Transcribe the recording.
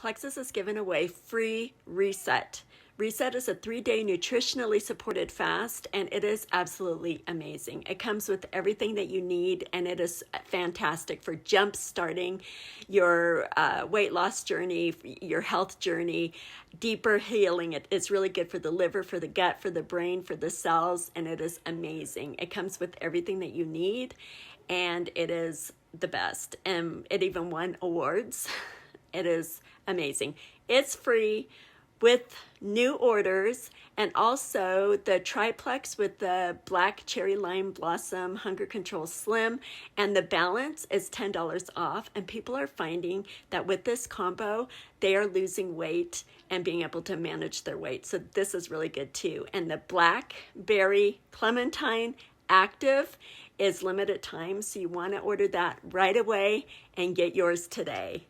Plexus is giving away free Reset. Reset is a 3-day nutritionally supported fast, and it is absolutely amazing. It comes with everything that you need, and it is fantastic for jump starting your weight loss journey, your health journey, deeper healing. It's really good for the liver, for the gut, for the brain, for the cells, and it is amazing. It comes with everything that you need, and it is the best. And it even won awards. It is amazing. It's free with new orders, and also the triplex with the black cherry lime blossom hunger control slim and the balance is $10 off. And people are finding that with this combo they are losing weight and being able to manage their weight, so this is really good too. And the blackberry clementine active is limited time, so you want to order that right away and get yours today.